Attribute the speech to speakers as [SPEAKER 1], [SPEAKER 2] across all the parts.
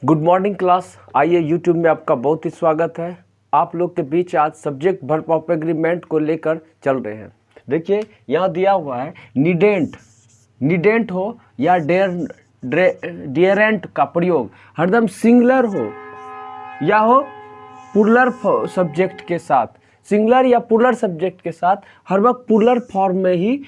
[SPEAKER 1] Good morning class. आइए YouTube में आपका बहुत ही स्वागत है। आप लोग के बीच आज सब्जेक्ट वर्ब ऑफ एग्रीमेंट को लेकर चल रहे हैं। देखिए यहाँ दिया हुआ है नीडेंट हो या डियरेंट का प्रयोग हरदम सिंगुलर हो या हो प्लूरल सब्जेक्ट के साथ, सिंगुलर या प्लूरल सब्जेक्ट के साथ हर वक्त प्लूरल फॉर्म में ही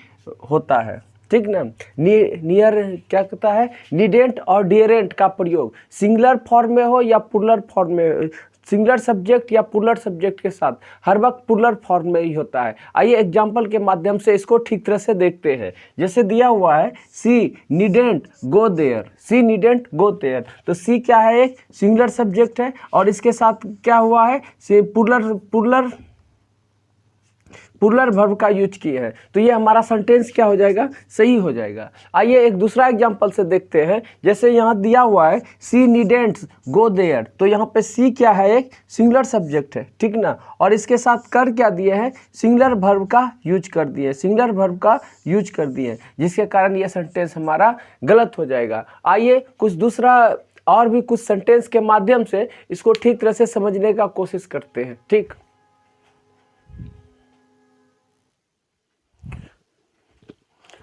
[SPEAKER 1] होता है। ठीक ना। नियर क्या कहता है, नीडेंट और डियरेंट का प्रयोग सिंगुलर फॉर्म में हो या प्लूरल फॉर्म में, सिंगुलर सब्जेक्ट या प्लूरल सब्जेक्ट के साथ हर वक्त प्लूरल फॉर्म में ही होता है। आइए एग्जांपल के माध्यम से इसको ठीक तरह से देखते हैं। जैसे दिया हुआ है she needn't go there, she needn't go there, तो सी क्या है, एक सिंगुलर सब्जेक्ट है और इसके साथ क्या हुआ है, से प्लूरल वर्ब का यूज किया है, तो ये हमारा सेंटेंस क्या हो जाएगा, सही हो जाएगा। आइए एक दूसरा एग्जांपल से देखते हैं। जैसे यहाँ दिया हुआ है सी नीडेंट्स गो देयर, तो यहाँ पे सी क्या है, एक सिंगुलर सब्जेक्ट है। ठीक ना। और इसके साथ कर क्या दिए हैं, सिंगुलर वर्ब का यूज कर दिए, सिंगुलर वर्ब का यूज कर दिए, जिसके कारण यह सेंटेंस हमारा गलत हो जाएगा। आइए कुछ दूसरा और भी कुछ सेंटेंस के माध्यम से इसको ठीक तरह से समझने का कोशिश करते हैं। ठीक,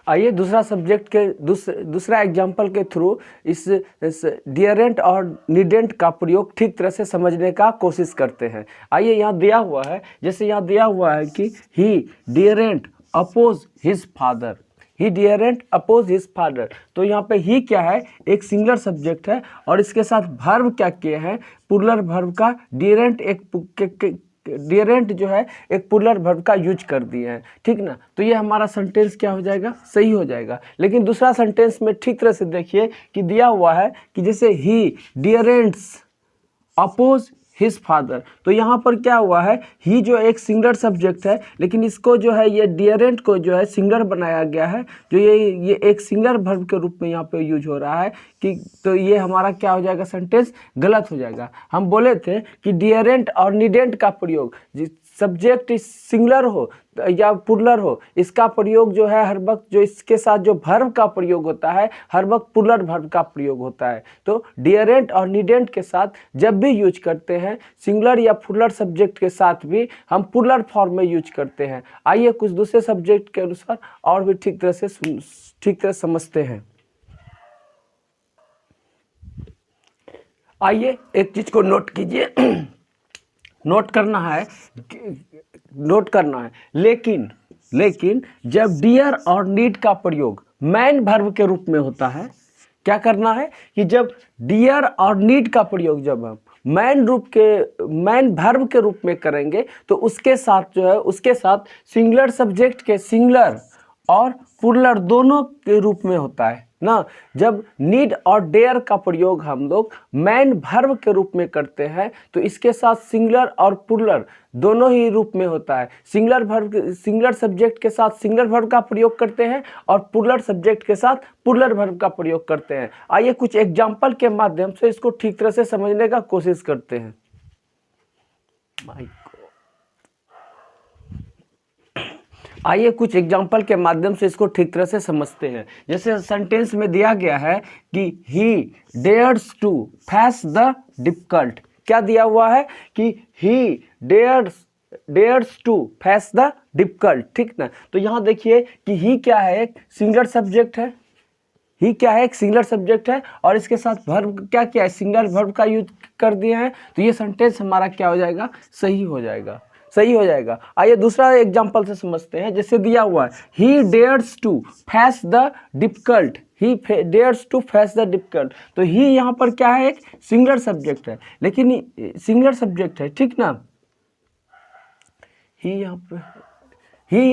[SPEAKER 1] आइए दूसरा सब्जेक्ट के दूसरा एग्जाम्पल के थ्रू इस डियरेंट और नीडेंट का प्रयोग ठीक तरह से समझने का कोशिश करते हैं। आइए यहाँ दिया हुआ है, जैसे यहाँ दिया हुआ है कि ही डियरेंट अपोज हिज फादर, ही डियरेंट अपोज हिज फादर, तो यहाँ पे ही क्या है, एक सिंगुलर सब्जेक्ट है और इसके साथ वर्ब क्या किए हैं, प्लूरल वर्ब का डियरेंट, एक डियरेंट जो है एक प्लूरल वर्ब का यूज कर दिए हैं। ठीक ना। तो ये हमारा सेंटेंस क्या हो जाएगा, सही हो जाएगा। लेकिन दूसरा सेंटेंस में ठीक तरह से देखिए कि दिया हुआ है कि जैसे ही डियरेंट्स अपोज हिज फादर, तो यहाँ पर क्या हुआ है, ही जो एक सिंगुलर सब्जेक्ट है, लेकिन इसको जो है ये डियरेंट को जो है सिंगुलर बनाया गया है, जो ये एक सिंगुलर वर्ब के रूप में यहाँ पे यूज हो रहा है कि, तो ये हमारा क्या हो जाएगा, सेंटेंस गलत हो जाएगा। हम बोले थे कि डियरेंट और नीडेंट का प्रयोग सब्जेक्ट सिंगुलर हो या प्लूरल हो, इसका प्रयोग जो है हर वक्त जो इसके साथ जो वर्ब का प्रयोग होता है हर वक्त प्लूरल वर्ब का प्रयोग होता है। तो डियरेंट और नीडेंट के साथ जब भी यूज करते हैं, सिंगुलर या प्लूरल सब्जेक्ट के साथ भी हम प्लूरल फॉर्म में यूज करते हैं। आइए कुछ दूसरे सब्जेक्ट के अनुसार और भी ठीक तरह समझते हैं। आइए एक चीज को नोट कीजिए, नोट करना है। लेकिन जब डियर और नीड का प्रयोग मैन वर्ब के रूप में होता है, क्या करना है कि जब डियर और नीड का प्रयोग जब हम मैन वर्ब के रूप में करेंगे, तो उसके साथ जो है, उसके साथ सिंगुलर सब्जेक्ट के सिंगुलर और प्लूरल दोनों के रूप में होता है ना। जब नीड और डेयर का प्रयोग हम लोग मैन वर्ब के रूप में करते हैं, तो इसके साथ सिंगुलर और प्लूरल दोनों ही रूप में होता है। सिंगुलर सब्जेक्ट के साथ सिंगुलर वर्ब का प्रयोग करते हैं और प्लूरल सब्जेक्ट के साथ प्लूरल वर्ब का प्रयोग करते हैं। आइए कुछ एग्जाम्पल के माध्यम से इसको ठीक तरह से समझने का कोशिश करते हैं। आइए कुछ एग्जाम्पल के माध्यम से इसको ठीक तरह से समझते हैं। जैसे सेंटेंस में दिया गया है कि he dares to face the difficult, क्या दिया हुआ है कि he dares to face the difficult. ठीक ना। तो यहाँ देखिए कि ही क्या है, एक सिंगुलर सब्जेक्ट है, ही क्या है, एक सिंगुलर सब्जेक्ट है और इसके साथ वर्ब क्या किया है, सिंगुलर वर्ब का यूज कर दिए हैं, तो ये सेंटेंस हमारा क्या हो जाएगा, सही हो जाएगा। आइए दूसरा एग्जांपल से समझते हैं। जैसे दिया हुआ है he dares to face the difficult, he dares to face the difficult, तो ही यहाँ पर क्या है, एक सिंगुलर सब्जेक्ट है, लेकिन सिंगुलर सब्जेक्ट है। ठीक ना। ही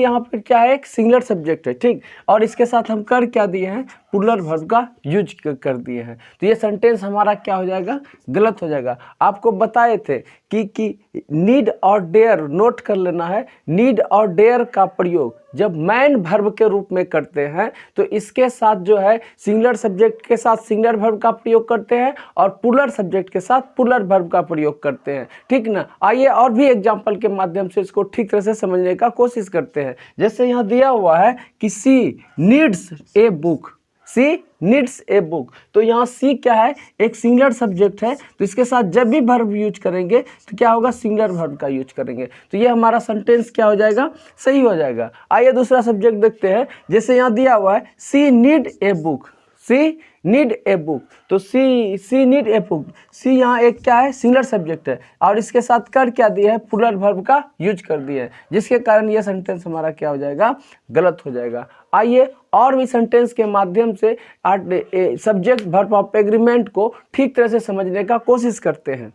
[SPEAKER 1] यहाँ पर क्या है, एक सिंगुलर सब्जेक्ट है। ठीक, और इसके साथ हम कर क्या दिए हैं, प्लूरल वर्ब का यूज कर दिए हैं, तो ये सेंटेंस हमारा क्या हो जाएगा, गलत हो जाएगा। आपको बताए थे कि नीड और डेयर नोट कर लेना है। नीड और डेयर का प्रयोग जब मैन वर्ब के रूप में करते हैं, तो इसके साथ जो है सिंगुलर सब्जेक्ट के साथ सिंगुलर वर्ब का प्रयोग करते हैं और प्लूरल सब्जेक्ट के साथ प्लूरल वर्ब का प्रयोग करते हैं। ठीक ना। आइए और भी एग्जाम्पल के माध्यम से इसको ठीक तरह से समझने का कोशिश करते हैं। जैसे यहाँ दिया हुआ है कि she needs a book, she needs a book. तो यहाँ सी क्या है, एक सिंगुलर सब्जेक्ट है, तो इसके साथ जब भी वर्ब यूज करेंगे तो क्या होगा, सिंगुलर वर्ब का यूज करेंगे। तो ये हमारा सेंटेंस क्या हो जाएगा, सही हो जाएगा। आइए दूसरा सब्जेक्ट देखते हैं। जैसे यहाँ दिया हुआ है she need a book, she need a book, तो सी नीड ए बुक, सी यहाँ एक क्या है, सिंगुलर सब्जेक्ट है, और इसके साथ कर क्या दिया है, प्लूरल वर्ब का यूज कर दिया है, जिसके कारण यह सेंटेंस हमारा क्या हो जाएगा, गलत हो जाएगा। आइए और भी सेंटेंस के माध्यम से सब्जेक्ट वर्ब ऑफ एग्रीमेंट को ठीक तरह से समझने का कोशिश करते हैं।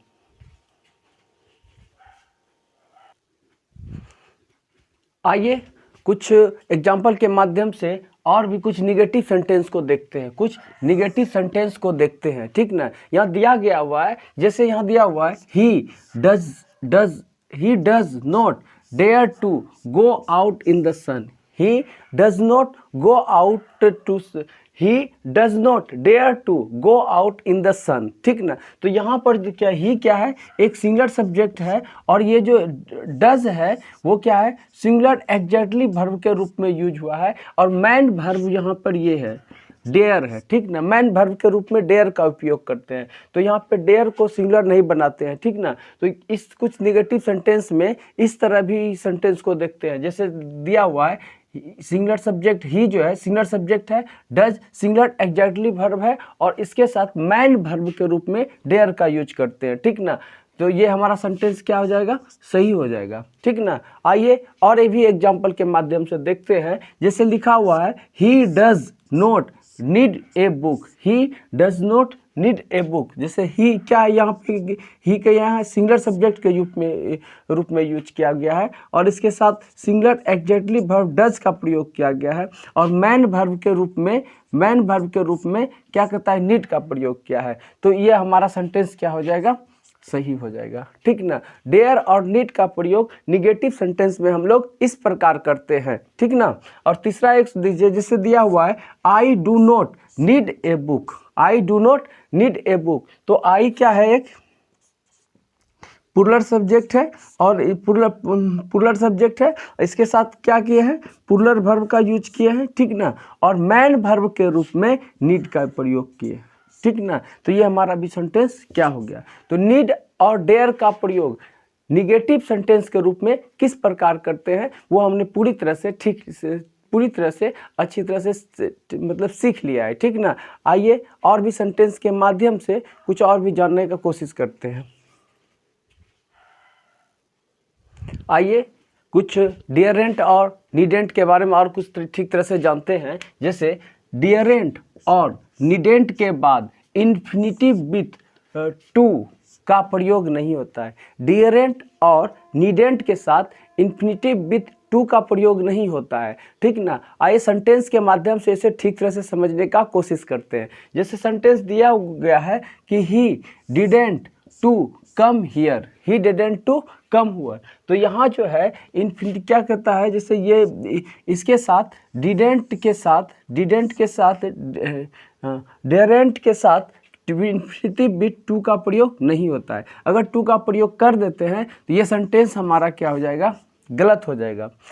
[SPEAKER 1] आइए कुछ एग्जाम्पल के माध्यम से और भी कुछ निगेटिव सेंटेंस को देखते हैं, कुछ निगेटिव सेंटेंस को देखते हैं, ठीक ना। यहाँ दिया गया हुआ है, जैसे यहाँ दिया हुआ है he does not dare to go out in the sun, he does not go out to, he does not dare to go out in the sun, ठीक ना। तो यहाँ पर क्या, ही क्या है, एक सिंगुलर सब्जेक्ट है, और ये जो डज है वो क्या है, सिंगुलर एग्जैक्टली वर्ब के रूप में यूज हुआ है, और मैन वर्ब यहाँ पर ये है, डेयर है, ठीक ना। मैन वर्ब के रूप में डेयर का उपयोग करते हैं, तो यहाँ पे डेयर को सिंगुलर नहीं बनाते हैं, ठीक ना। तो इस कुछ निगेटिव सेंटेंस में इस तरह भी सेंटेंस को देखते हैं। जैसे दिया हुआ है सिंगुलर सब्जेक्ट ही जो है सिंगुलर सब्जेक्ट है, डज सिंगुलर एग्जैक्टली वर्ब है, और इसके साथ मैन वर्ब के रूप में डेयर का यूज करते हैं, ठीक ना। तो ये हमारा सेंटेंस क्या हो जाएगा, सही हो जाएगा, ठीक ना। आइए और ये भी एग्जाम्पल के माध्यम से देखते हैं। जैसे लिखा हुआ है he does not need a book, he does not need a book, जैसे ही क्या है, यहाँ पे ही के यहाँ सिंगुलर सब्जेक्ट के रूप में यूज किया गया है, और इसके साथ सिंगुलर एग्जैक्टली वर्ब डज का प्रयोग किया गया है, और मैन वर्ब के रूप में क्या करता है, नीड का प्रयोग किया है। तो ये हमारा सेंटेंस क्या हो जाएगा, सही हो जाएगा, ठीक ना। डेयर और नीड का प्रयोग निगेटिव सेंटेंस में हम लोग इस प्रकार करते हैं, ठीक ना। और तीसरा एक दीजिए, जिससे दिया हुआ है I do not need a book, I do not need a book, तो आई क्या है, एक प्लूरल सब्जेक्ट है, और प्लूरल सब्जेक्ट है, इसके साथ क्या किए हैं, प्लूरल वर्ब का यूज किए हैं, ठीक ना, और मैन वर्ब के रूप में नीड का प्रयोग किए, ठीक ना। तो ये हमारा भी सेंटेंस क्या हो गया। तो नीड और डेयर का प्रयोग निगेटिव सेंटेंस के रूप में किस प्रकार करते हैं, वो हमने पूरी तरह से अच्छी तरह से मतलब सीख लिया है, ठीक ना। आइए और भी सेंटेंस के माध्यम से कुछ और भी जानने का कोशिश करते हैं। आइए कुछ डियरेंट और नीडेंट के बारे में और कुछ ठीक तरह से जानते हैं। जैसे डियरेंट और नीडेंट के बाद इन्फिनिटिव विथ टू का प्रयोग नहीं होता है। डियरेंट और नीडेंट के साथ इन्फिनिटिव विथ टू का प्रयोग नहीं होता है, ठीक ना। आइए सेंटेंस के माध्यम से इसे ठीक तरह से समझने का कोशिश करते हैं। जैसे सेंटेंस दिया गया है कि he didn't to come here, he didn't to come हुआ, तो यहाँ जो है इन्फिनिटी क्या कहता है, जैसे ये इसके साथ डिडेंट के साथ डेरेंट के साथ इन्फिनिटिव विथ टू का प्रयोग नहीं होता है। अगर टू का प्रयोग कर देते हैं तो ये सेंटेंस हमारा क्या हो जाएगा, गलत हो जाएगा।